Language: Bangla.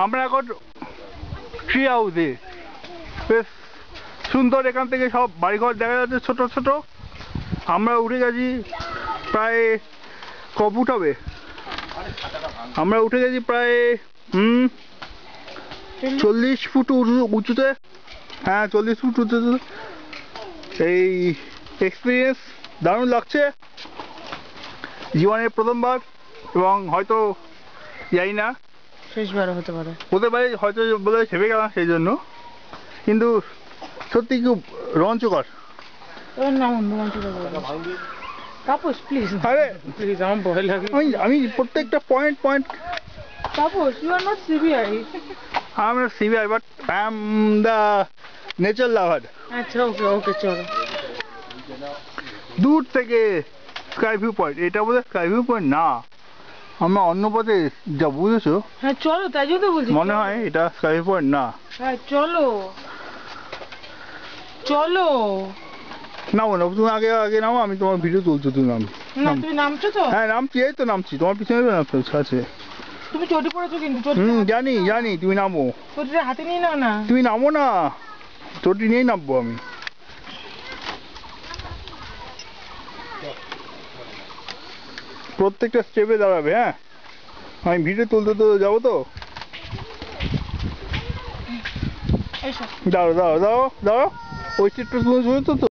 আমরা এখন ট্রি হাউসে, বেশ সুন্দর, এখান থেকে সব বাড়িঘর দেখা যাচ্ছে ছোট ছোট। আমরা উঠে গেছি প্রায় ক ফুট হবে, আমরা উঠে গেছি প্রায় 40 ফুট উঁচুতে। হ্যাঁ 40 ফুট উঁচুতে। এই এক্সপিরিয়েন্স দারুণ লাগছে, জীবনের প্রথমবার, এবং হয়তো জানি না শেষবারও হতে পারে, হয়তো বলে ছেপে গেলাম সেই জন্য, কিন্তু সত্যি খুব রোমাঞ্চকর। তাপস প্লিজ, আরে প্লিজ, আমার ভয় লাগে। আমি প্রত্যেকটা point Tapas, you are not CBI. I am not CBI, but I am the nature lover. আচ্ছা, ওকে ওকে, চলো। দূর থেকে স্কাই ভিউ পয়েন্ট, এটা বোধহয় স্কাই ভিউ পয়েন্ট না, আমরা অন্য পথে যা, বুঝেছো? হ্যাঁ চলো, তাই জন্য তো বলছি, মনে হয় এটা স্কাই ভিউ পয়েন্ট না। হ্যাঁ চলো চলো। নামো না, তুমি আগে আগে নামো, আমি তোমার ভিডিও তুলছো, তুমি নাম। না, তুমি নামছো তো? হ্যাঁ নামছি, এই তো নামছি, তোমার পিছনে তো নামছো আছে। তুমি চটি পড়েছো কিন্তু, জানি জানি, তুমি নামো, চটিটা হাতে নিয়ে নাও না। তুমি নামো না, চটি নিয়েই নামবো আমি। প্রত্যেকটা স্টেপে দাঁড়াবে, হ্যাঁ আমি ভিডিও তুলতে তো যাবো তো। দাঁড়ো দাঁড়ো দাঁড়ো দাঁড়ো, ওই স্টেপটা শুনছো তো।